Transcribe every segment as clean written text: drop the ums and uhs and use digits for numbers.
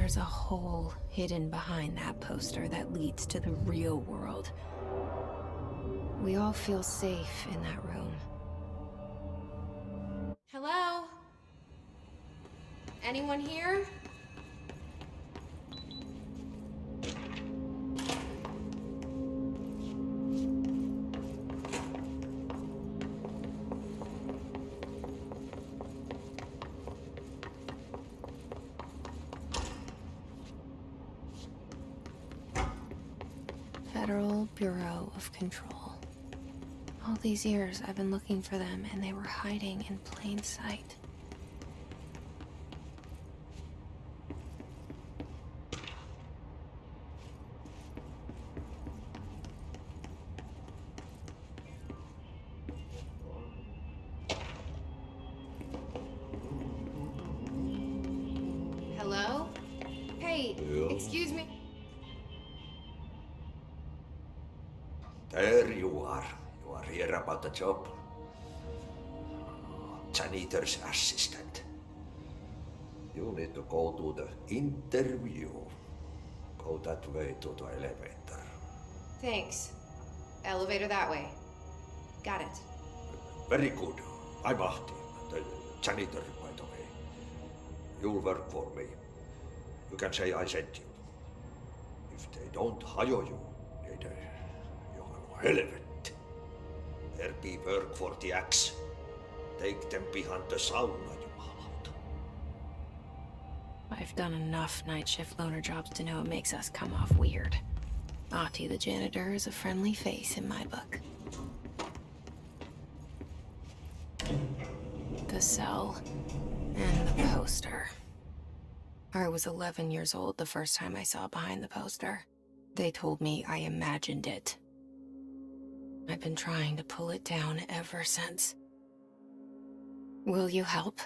There's a hole hidden behind that poster that leads to the real world. We all feel safe in that room. Hello? Anyone here? Federal Bureau of Control. All these years I've been looking for them, and they were hiding in plain sight. Hello? Hey, excuse me. There you are. You are here about the job. Janitor's assistant. You need to go to the interview. Go that way to the elevator. Thanks. Elevator that way. Got it. Very good. I'm Ahti, the janitor, by the way. You'll work for me. You can say I sent you. If they don't hire you, they helvet. There be work for the axe. Take them behind the sauna, jumalauta. I've done enough night shift loner jobs to know it makes us come off weird. Ahti the janitor is a friendly face in my book. The cell and the poster. I was 11 years old the first time I saw behind the poster. They told me I imagined it. I've been trying to pull it down ever since. Will you help?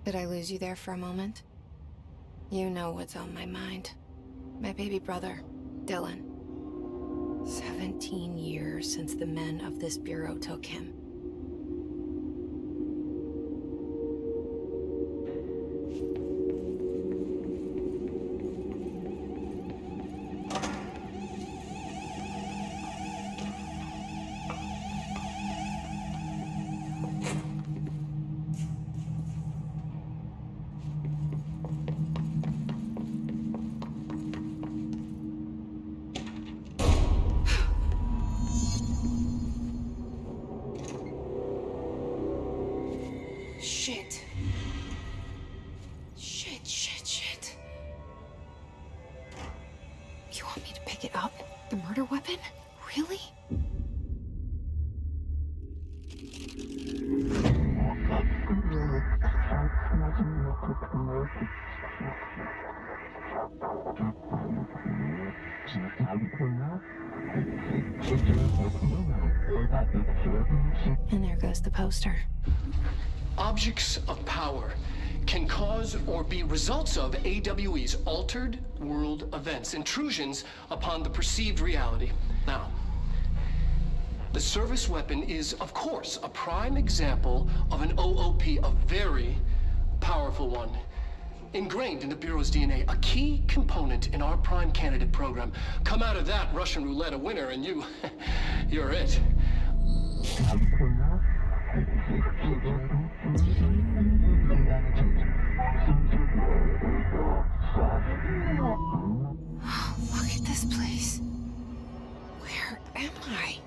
Did I lose you there for a moment? You know what's on my mind. My baby brother, Dylan. 17 years since the men of this bureau took him. Shit. Shit. You want me to pick it up? The murder weapon? Really? And there goes the poster. Objects of power can cause or be results of AWE's altered world events, intrusions upon the perceived reality. Now, the service weapon is, of course, a prime example of an OOP, a very powerful one. Ingrained in the Bureau's DNA, a key component in our prime candidate program. Come out of that Russian roulette a winner and you're it. Oh, look at this place. Where am I?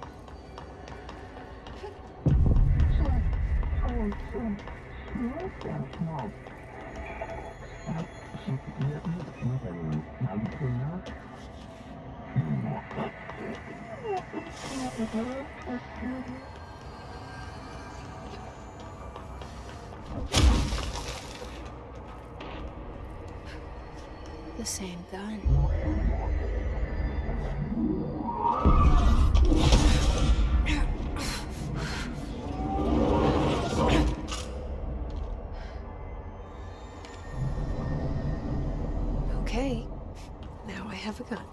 The same gun. Okay, now I have a gun.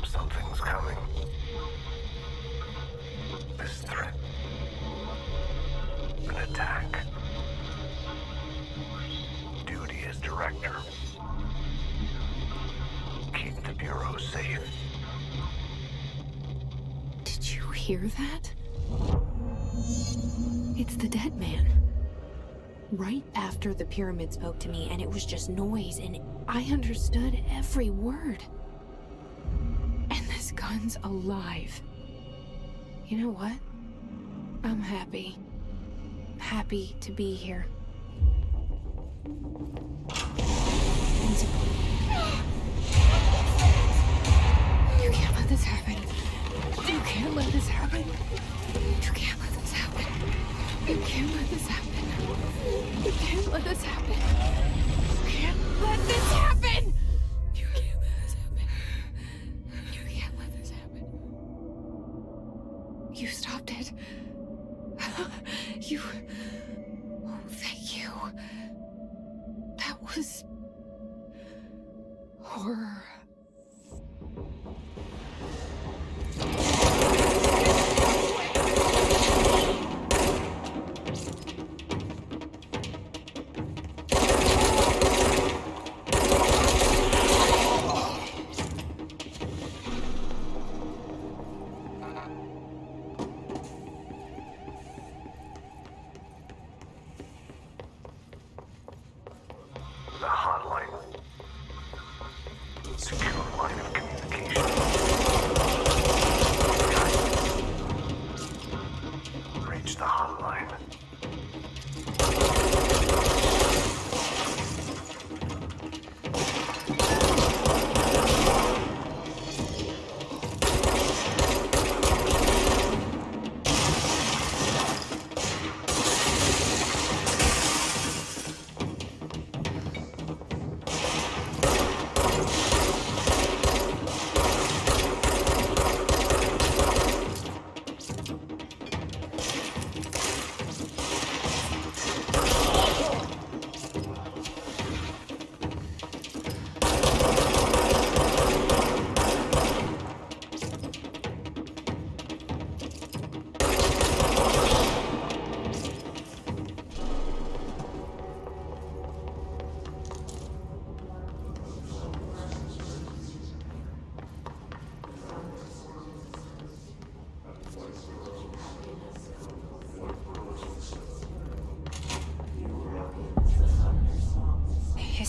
Something's coming. This threat. An attack. Duty as director. Keep the Bureau safe. Did you hear that? It's the dead man. Right after the pyramid spoke to me, and it was just noise, and I understood every word. And this gun's alive. You know what? I'm happy. Happy to be here. You can't let this happen. You can't let this happen. You can't let this happen. You can't let this happen. You can't let this happen. You can't let this happen. You can't let this happen. You can't let this happen. You stopped it. You... Oh, thank you. That was... horror. The hotline. Secure line of communication. Reach the hotline.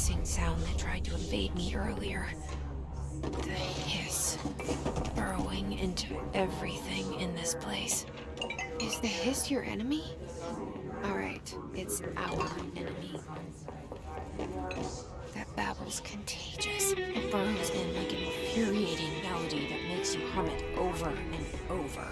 hissing sound that tried to invade me earlier. The hiss, burrowing into everything in this place. Is the hiss your enemy? Alright, it's our enemy. That babble's contagious. It burrows in like an infuriating melody that makes you hum it over and over.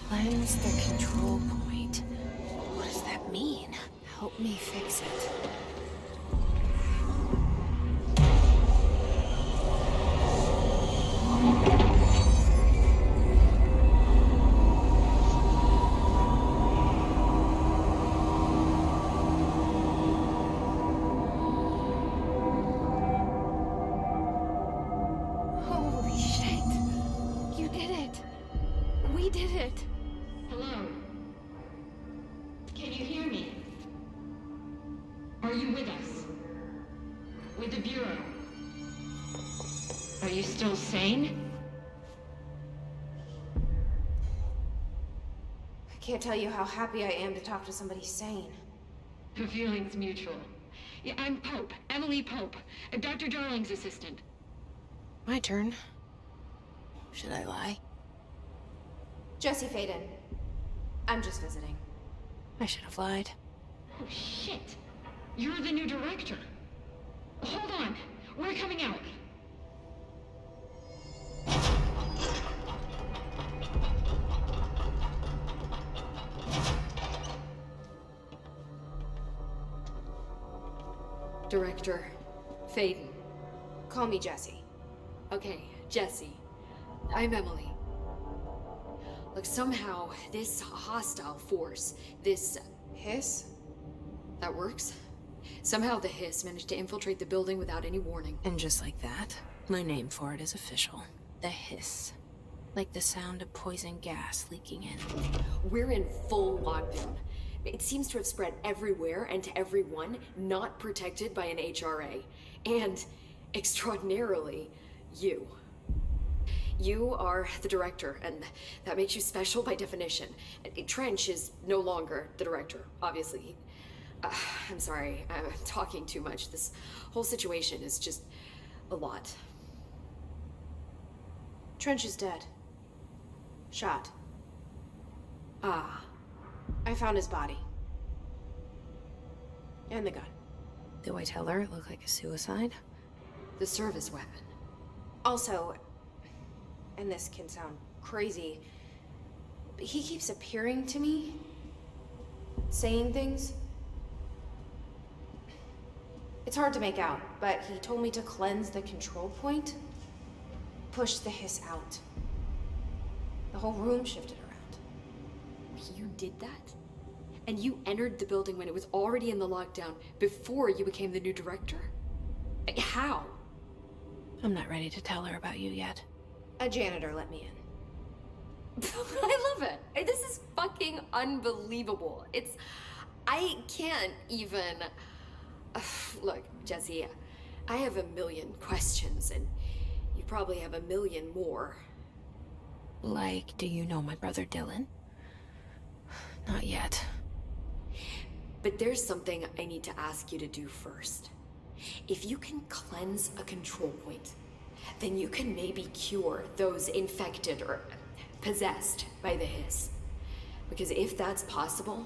Cleanse the control point. What does that mean? Help me fix it. Holy shit! You did it! We did it! Hello? Can you hear me? Are you with us? With the Bureau? Are you still sane? I can't tell you how happy I am to talk to somebody sane. The feeling's mutual. Yeah, I'm Pope, Emily Pope, Dr. Darling's assistant. My turn. Should I lie? Jesse Faden. I'm just visiting. I should have lied. Oh, shit. You're the new director. Hold on. We're coming out. Director Faden. Call me Jesse. Okay, Jesse. I'm Emily. Look, somehow this hostile force, this Hiss? that works. Somehow the hiss managed to infiltrate the building without any warning. And just like that, my name for it is official. The hiss. Like the sound of poison gas leaking in. We're in full lockdown. It seems to have spread everywhere and to everyone not protected by an HRA. And, extraordinarily, you. You are the director, and that makes you special by definition. Trench is no longer the director, obviously. I'm sorry, I'm talking too much. This whole situation is just a lot. Trench is dead. Shot. Ah, I found his body. And the gun. Do I tell her it looked like a suicide? the service weapon. Also, and this can sound crazy, but he keeps appearing to me, saying things. It's hard to make out, but he told me to cleanse the control point, push the hiss out. The whole room shifted around. You did that? And you entered the building when it was already in the lockdown before you became the new director? How? I'm not ready to tell her about you yet. A janitor let me in. I love it. This is fucking unbelievable. I can't even... Look, Jesse, I have a million questions, and you probably have a million more. Like, do you know my brother Dylan? Not yet. But there's something I need to ask you to do first. If you can cleanse a control point, then you can maybe cure those infected or possessed by the hiss. Because if that's possible,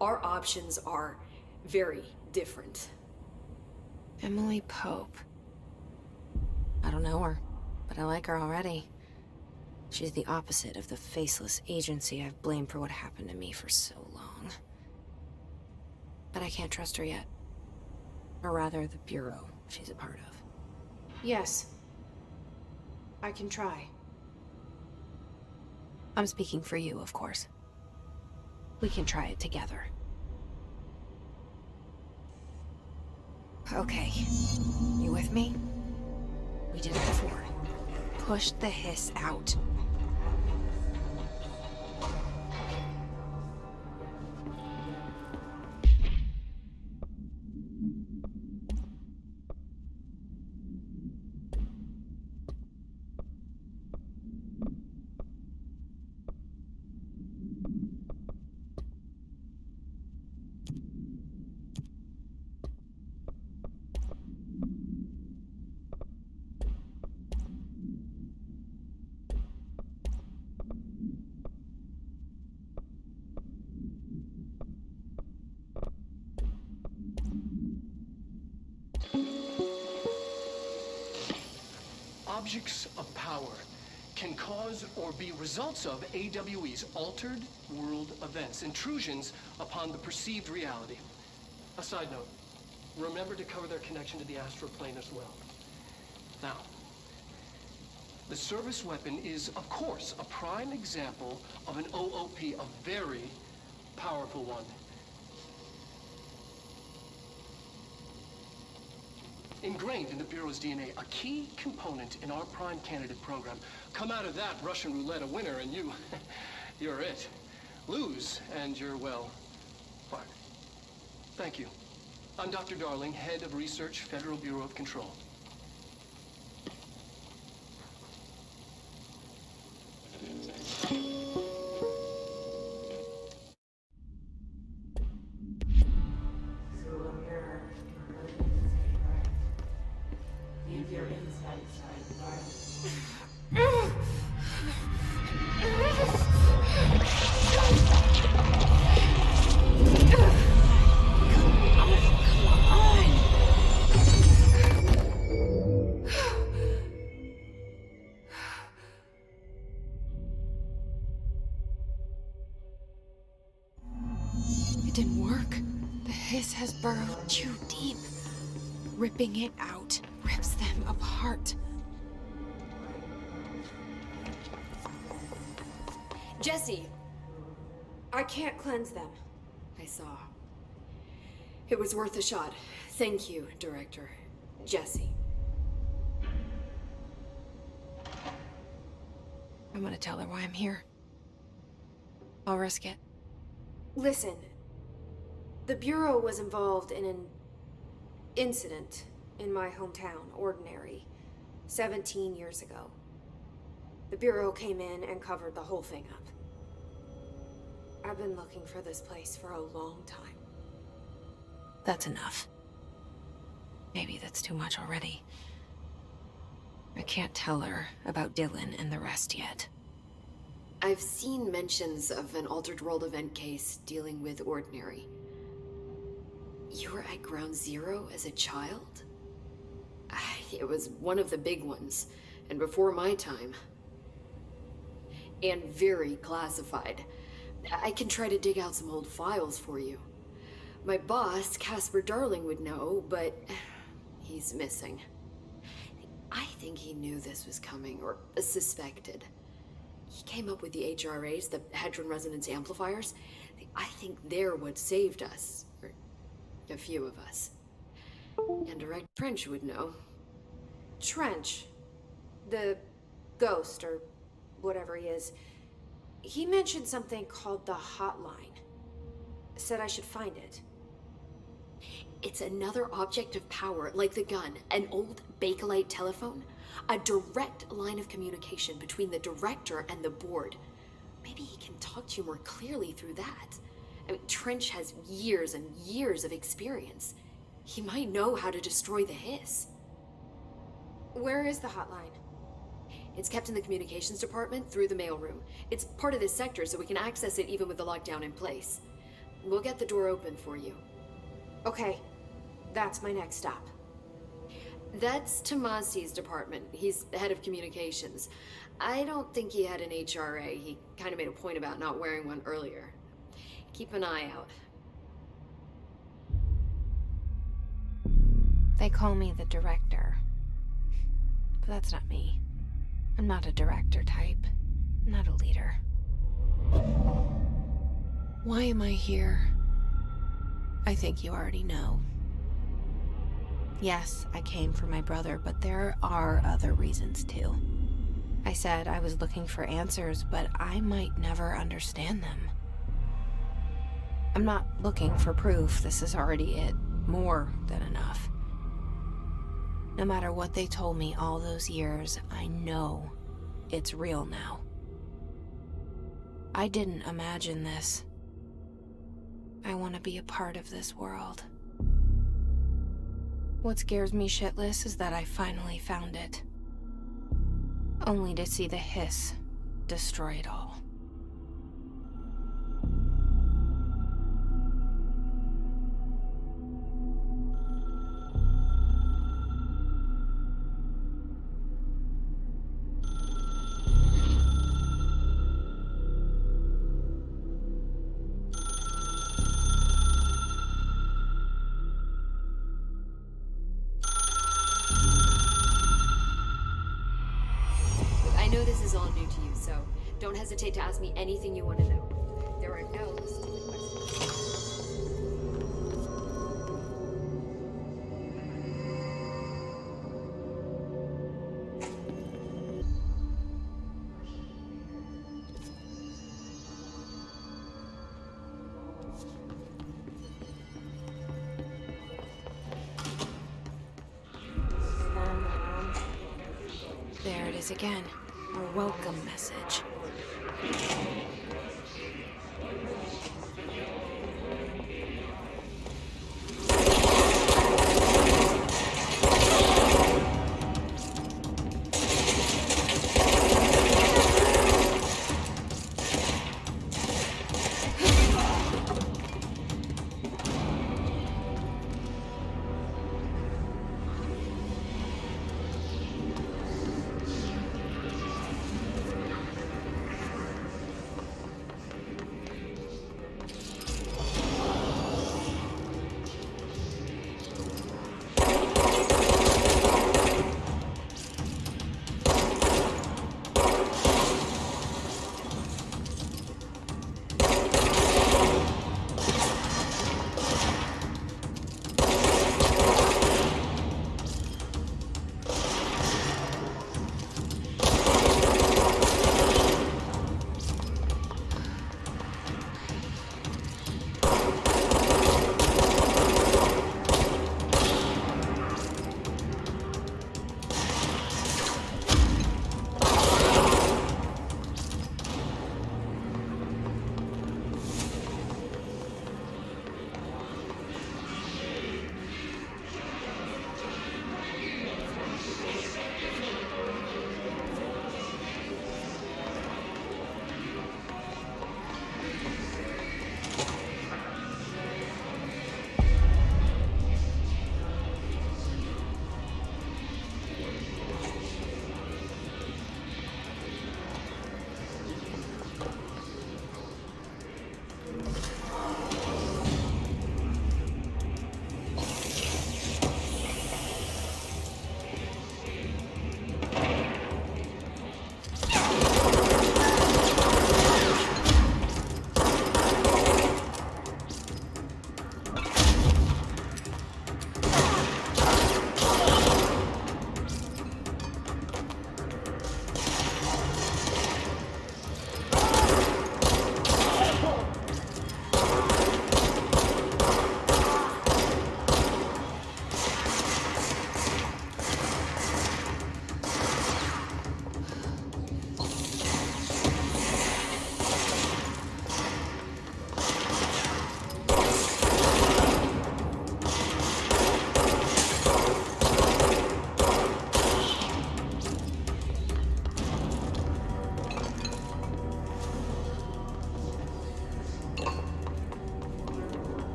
our options are very different. Emily Pope. I don't know her, but I like her already. She's the opposite of the faceless agency I've blamed for what happened to me for so long. But I can't trust her yet. Or rather, the Bureau she's a part of. Yes. I can try. I'm speaking for you, of course. We can try it together. Okay. You with me? We did it before. Push the hiss out. Objects of power can cause or be results of AWE's altered world events, intrusions upon the perceived reality. A side note, remember to cover their connection to the astral plane as well. Now, the service weapon is, of course, a prime example of an OOP, a very powerful one. Ingrained in the Bureau's DNA, a key component in our prime candidate program. Come out of that Russian roulette a winner and you're it. Lose and you're, well, fired. Thank you. I'm Dr. Darling, Head of Research, Federal Bureau of Control. It didn't work. The hiss has burrowed too deep. Ripping it out rips them apart. Jesse! I can't cleanse them. I saw. It was worth a shot. Thank you, Director. Jesse. I'm gonna tell her why I'm here. I'll risk it. Listen. The Bureau was involved in an incident in my hometown, Ordinary, 17 years ago. The Bureau came in and covered the whole thing up. I've been looking for this place for a long time. That's enough. Maybe that's too much already. I can't tell her about Dylan and the rest yet. I've seen mentions of an Altered World event case dealing with Ordinary. You were at Ground Zero as a child? It was one of the big ones, and before my time. And very classified. I can try to dig out some old files for you. My boss, Casper Darling, would know, but he's missing. I think he knew this was coming, or suspected. He came up with the HRAs, the Hadron Resonance Amplifiers. I think they're what saved us. Or a few of us. And Director Trench would know. Trench. The ghost, or whatever he is. He mentioned something called the hotline. Said I should find it. It's another object of power, like the gun, an old Bakelite telephone. A direct line of communication between the director and the board. Maybe he can talk to you more clearly through that. I mean, Trench has years and years of experience. He might know how to destroy the hiss. Where is the hotline? It's kept in the communications department through the mailroom. It's part of this sector, so we can access it even with the lockdown in place. We'll get the door open for you. Okay, that's my next stop. That's Tomasi's department. He's the head of communications. I don't think he had an HRA. He kind of made a point about not wearing one earlier. Keep an eye out. They call me the director. But that's not me. I'm not a director type. I'm not a leader. Why am I here? I think you already know. Yes, I came for my brother, but there are other reasons too. I said I was looking for answers, but I might never understand them. I'm not looking for proof. This is already it. More than enough. No matter what they told me all those years, I know it's real now. I didn't imagine this. I want to be a part of this world. What scares me shitless is that I finally found it. Only to see the hiss destroy it all. I know this is all new to you, so don't hesitate to ask me anything you want to know. There are no stupid questions. There it is again. A welcome message.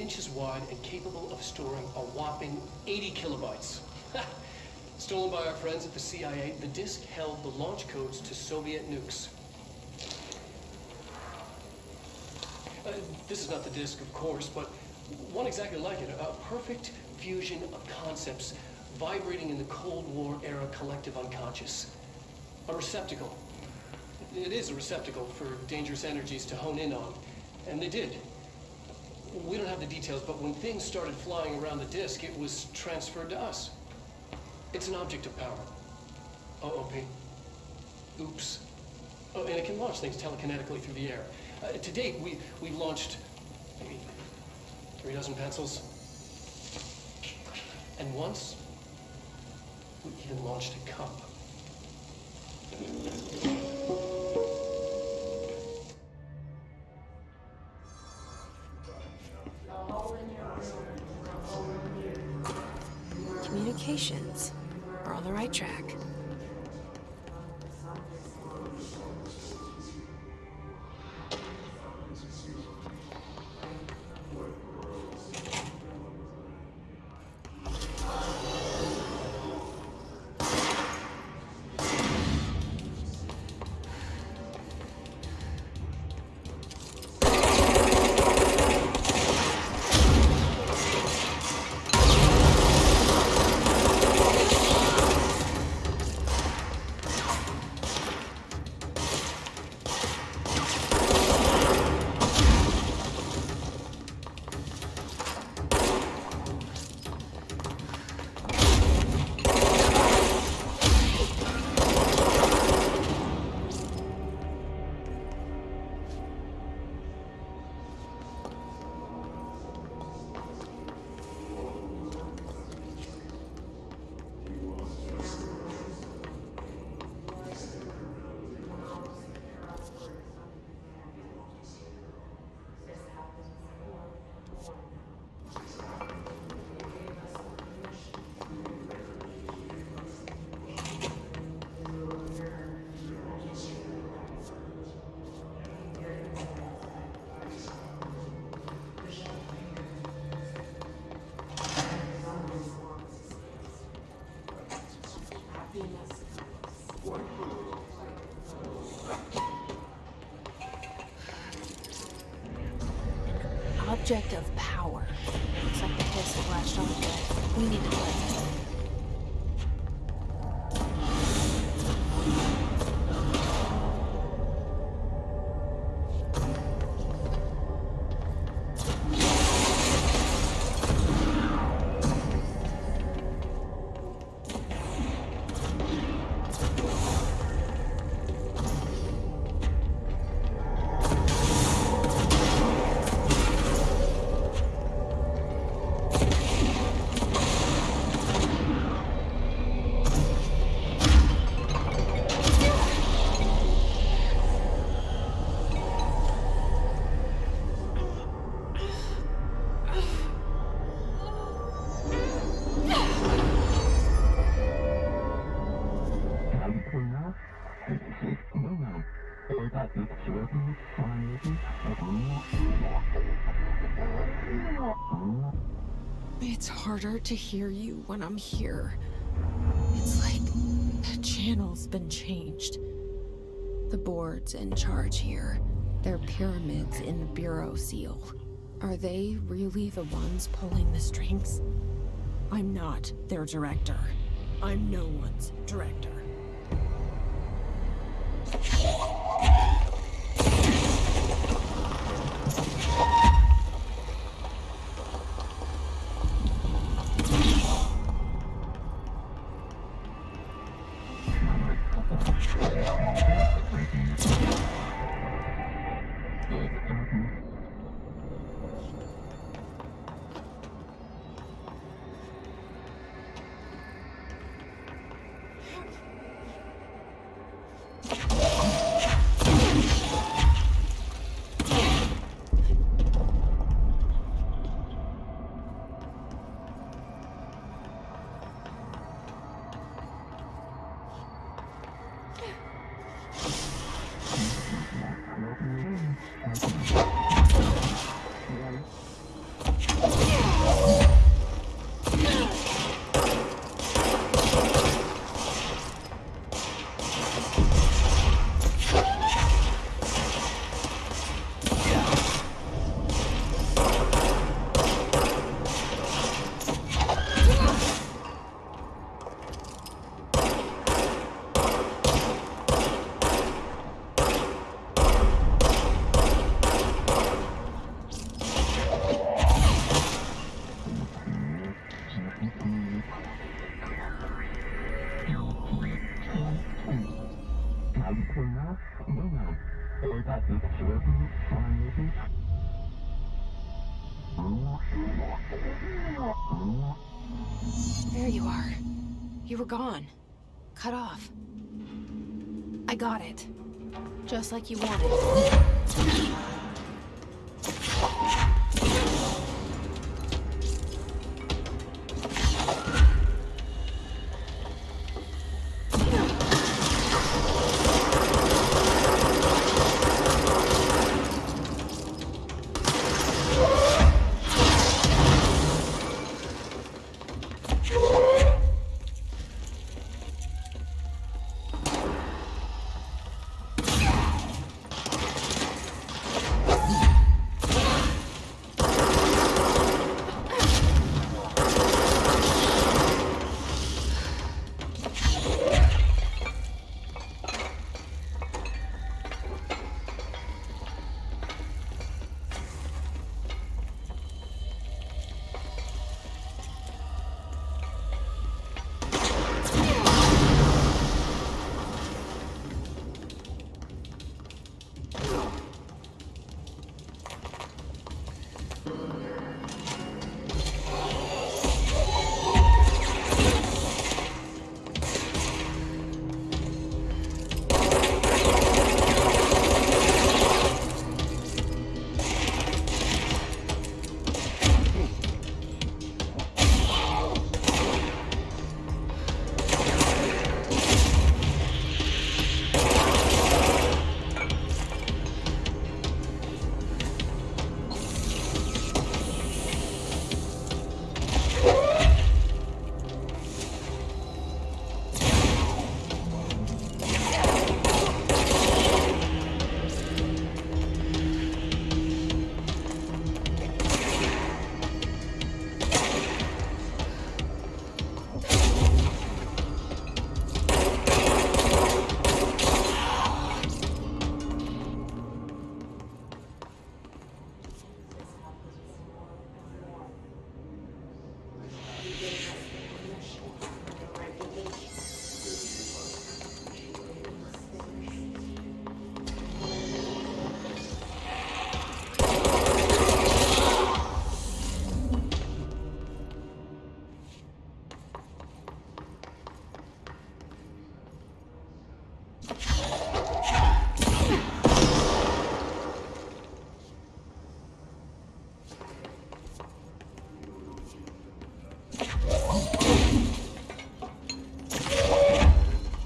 inches wide and capable of storing a whopping 80 kilobytes. Stolen by our friends at the CIA, the disk held the launch codes to Soviet nukes. This is not the disk, of course, but one exactly like it. A perfect fusion of concepts vibrating in the Cold War era collective unconscious. A receptacle. It is a receptacle for dangerous energies to hone in on. And they did. We don't have the details, but when things started flying around the disk, it was transferred to us. It's an object of power. OOP. Oops. Oh, and it can launch things telekinetically through the air. To date, we've launched maybe 3 dozen pencils. And once, we even launched a cup. Communications. We're on the right track. Object of power. Looks like the disk latched onto it. We need to cleanse it. It's harder to hear you when I'm here. It's like the channel's been changed. The board's in charge here. They're pyramids in the Bureau seal. Are they really the ones pulling the strings? I'm not their director. I'm no one's director. There you are. You were gone. Cut off. I got it. Just like you wanted.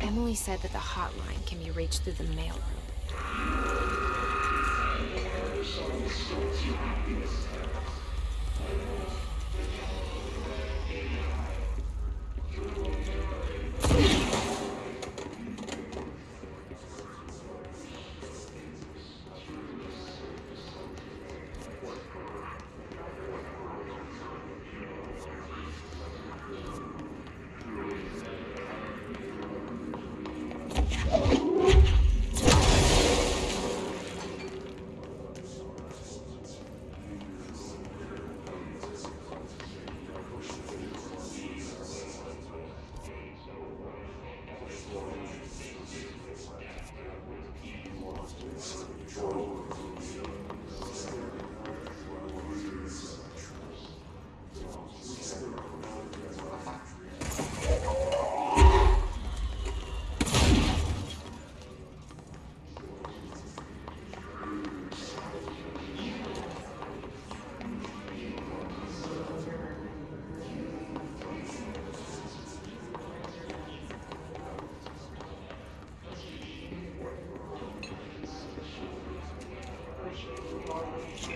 Emily said that the hotline can be reached through the mailroom.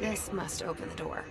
This must open the door.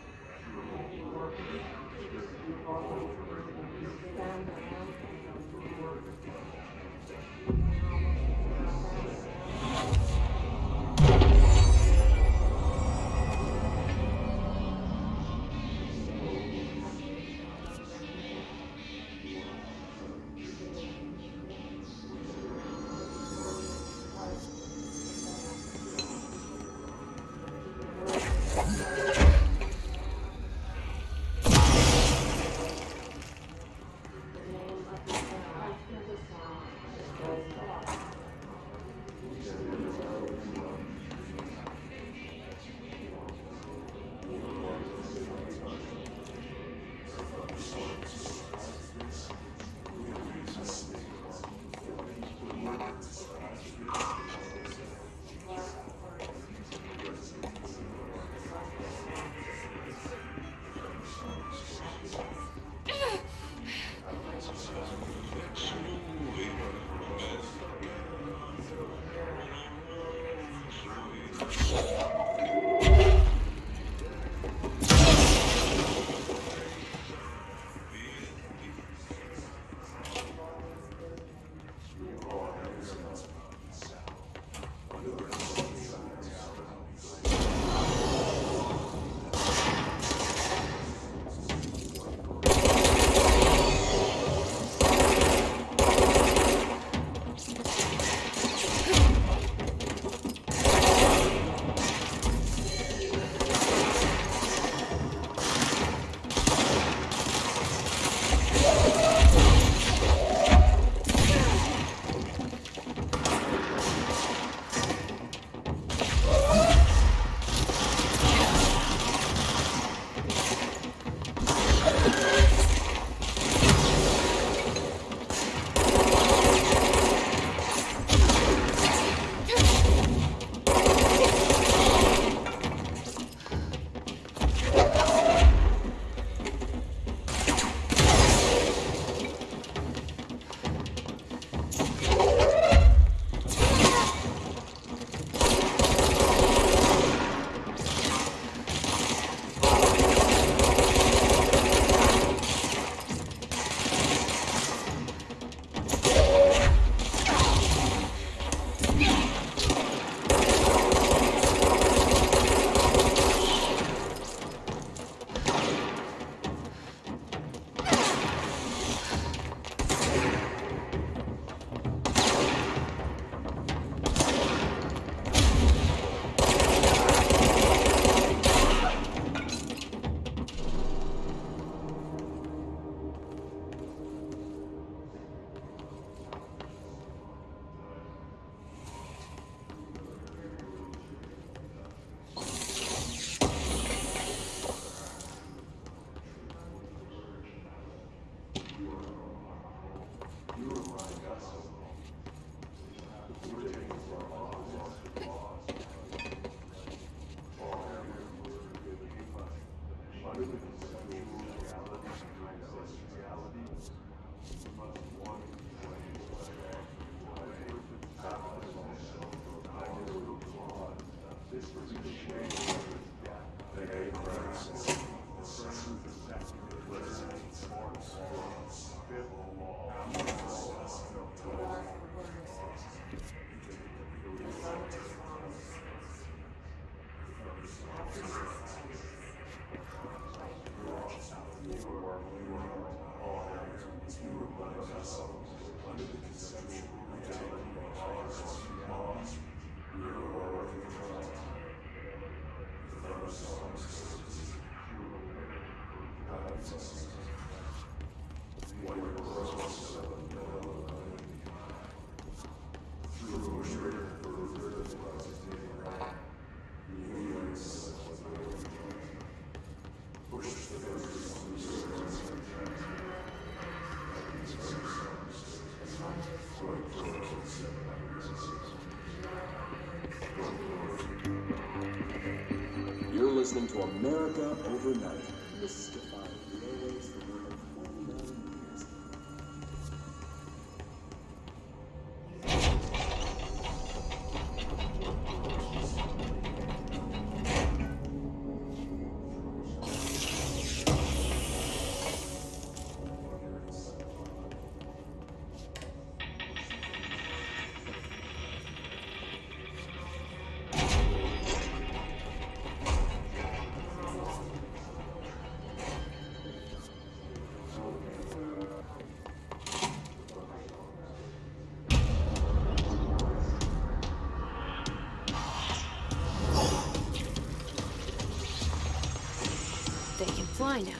You're listening to America Overnight, mystifying the airwaves for more than 49 years. They can fly now.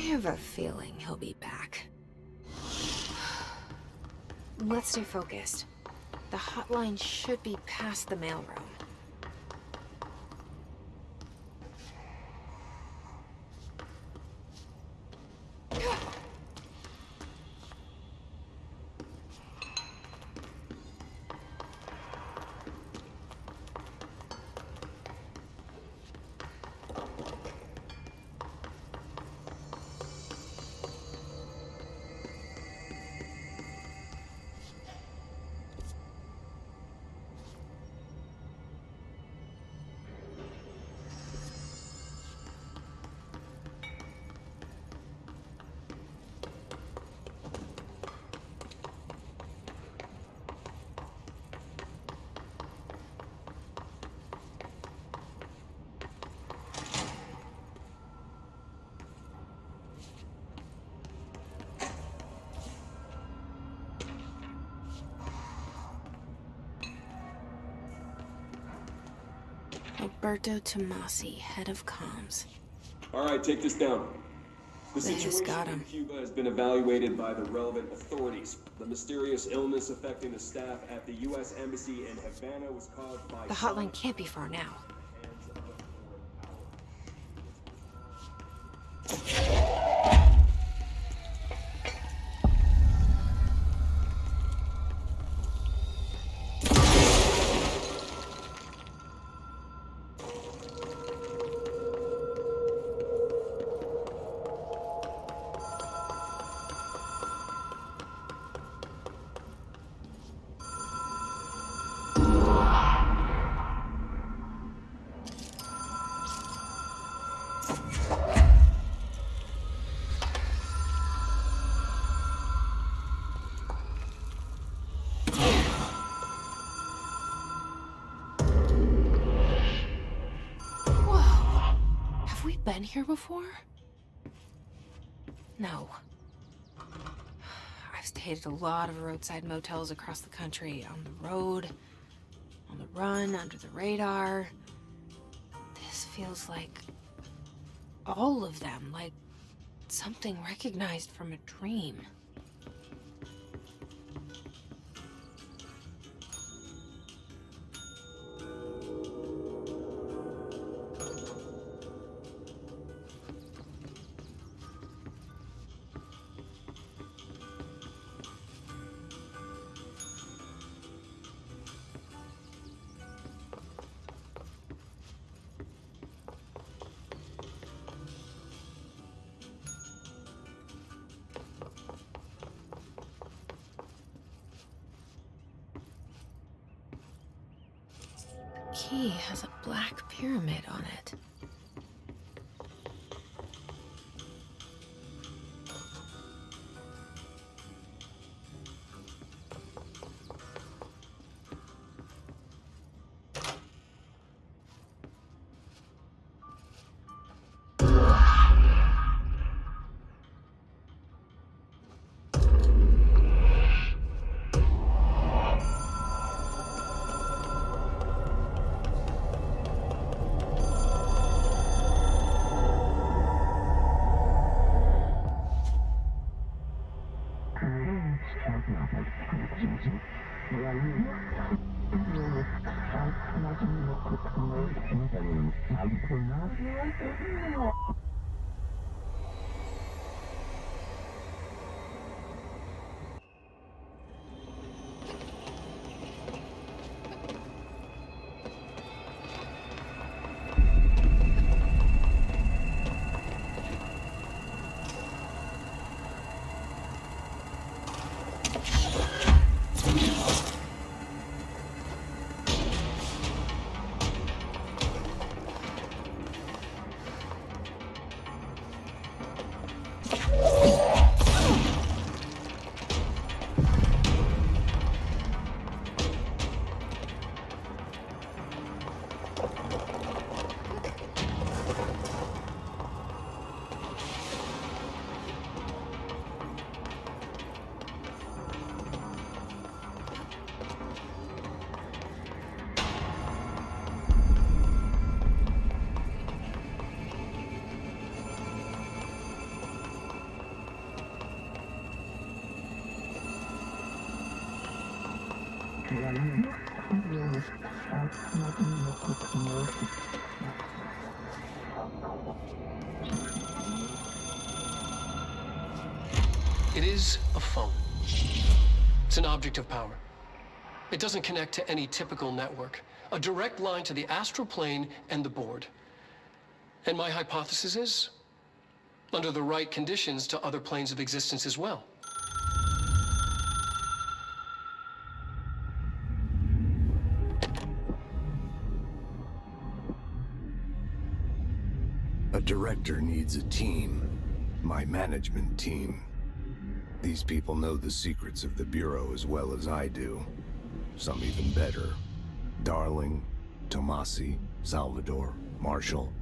have a feeling he'll be back. Let's stay focused. The hotline should be past the mailroom. Alberto Tomasi, head of comms. All right, take this down. The They just situation got in him. Cuba has been evaluated by the relevant authorities. The mysterious illness affecting the staff at the U.S. Embassy in Havana was caused by... The hotline can't be far now. Been here before? No. I've stayed at a lot of roadside motels across the country, on the road, on the run, under the radar. This feels like all of them, like something recognized from a dream. Key has a black pyramid on it. It is a phone. It's an object of power. It doesn't connect to any typical network. A direct line to the astral plane and the board. And my hypothesis is, under the right conditions, to other planes of existence as well. A director needs a team. My management team. These people know the secrets of the Bureau as well as I do. Some even better. Darling, Tomasi, Salvador, Marshall.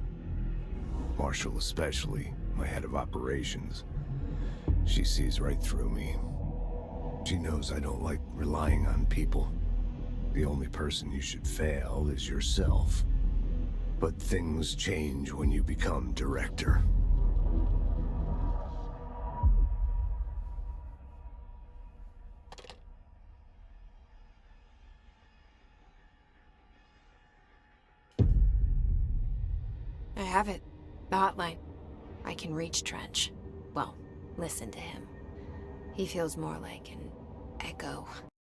Marshall especially, my head of operations. She sees right through me. She knows I don't like relying on people. The only person you should fail is yourself. But things change when you become director. I have it. The hotline. I can reach Trench. Well, listen to him. He feels more like an echo.